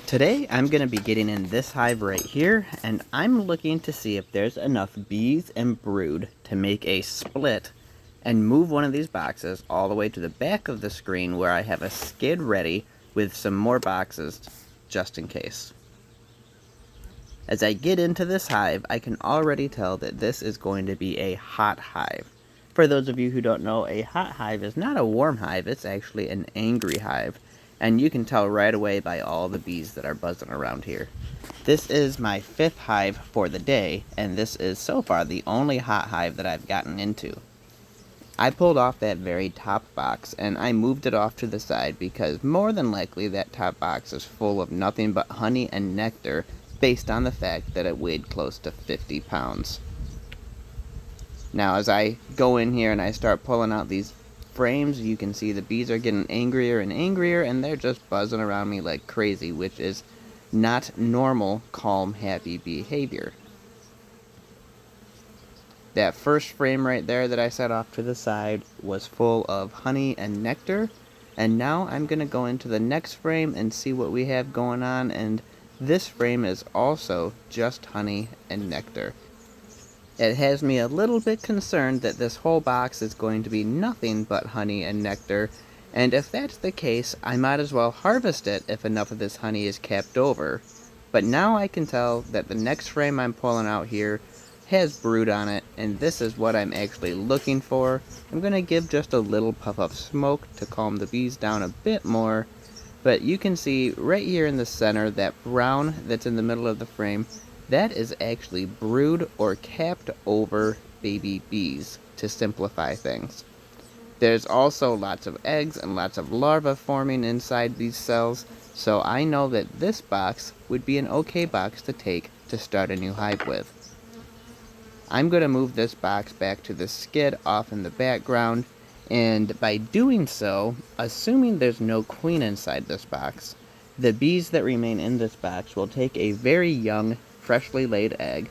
Today I'm going to be getting in this hive right here, and I'm looking to see if there's enough bees and brood to make a split and move one of these boxes all the way to the back of the screen where I have a skid ready with some more boxes just in case. As I get into this hive, I can already tell that this is going to be a hot hive. For those of you who don't know, a hot hive is not a warm hive, it's actually an angry hive. And you can tell right away by all the bees that are buzzing around here. This is my 5th hive for the day, and this is so far the only hot hive that I've gotten into. I pulled off that very top box, and I moved it off to the side because more than likely that top box is full of nothing but honey and nectar based on the fact that it weighed close to 50 pounds. Now as I go in here and I start pulling out these frames, you can see the bees are getting angrier and angrier, and they're just buzzing around me like crazy, which is not normal, calm, happy behavior. That first frame right there that I set off to the side was full of honey and nectar, and now I'm going to go into the next frame and see what we have going on, and this frame is also just honey and nectar. It has me a little bit concerned that this whole box is going to be nothing but honey and nectar, and if that's the case, I might as well harvest it if enough of this honey is kept over. But now I can tell that the next frame I'm pulling out here has brood on it, and this is what I'm actually looking for. I'm going to give just a little puff of smoke to calm the bees down a bit more, but you can see right here in the center, that brown that's in the middle of the frame, that is actually brood or capped over baby bees, to simplify things. There's also lots of eggs and lots of larvae forming inside these cells, so I know that this box would be an okay box to take to start a new hive with. I'm going to move this box back to the skid off in the background, and by doing so, assuming there's no queen inside this box, the bees that remain in this box will take a very young, freshly laid egg,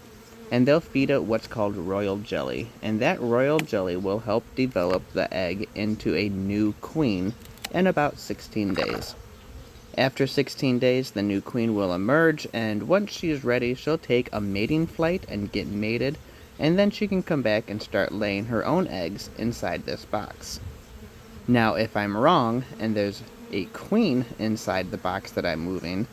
and they'll feed it what's called royal jelly, and that royal jelly will help develop the egg into a new queen in about 16 days. After 16 days, the new queen will emerge, and once she's ready, she'll take a mating flight and get mated, and then she can come back and start laying her own eggs inside this box. Now, if I'm wrong, and there's a queen inside the box that I'm moving,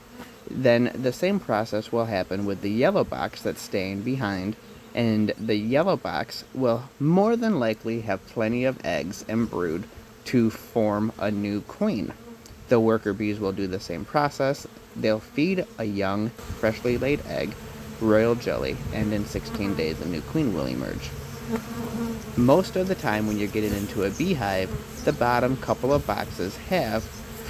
then the same process will happen with the yellow box that's staying behind, and the yellow box will more than likely have plenty of eggs and brood to form a new queen. The worker bees will do the same process. They'll feed a young, freshly laid egg royal jelly, and in 16 days a new queen will emerge. Most of the time when you're getting into a beehive, the bottom couple of boxes have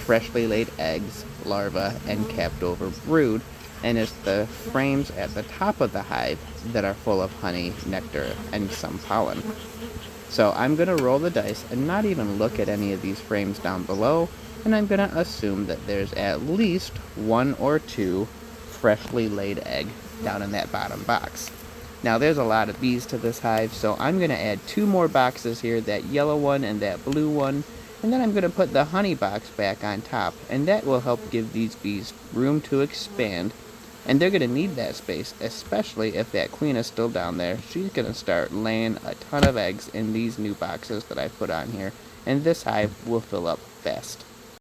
freshly laid eggs, larvae, and capped over brood, and it's the frames at the top of the hive that are full of honey, nectar, and some pollen. So I'm going to roll the dice and not even look at any of these frames down below, and I'm going to assume that there's at least 1 or 2 freshly laid egg down in that bottom box. Now there's a lot of bees to this hive, so I'm going to add 2 more boxes here, that yellow one and that blue one, and then I'm going to put the honey box back on top, and that will help give these bees room to expand, and they're going to need that space, especially if that queen is still down there. She's going to start laying a ton of eggs in these new boxes that I put on here, and this hive will fill up fast.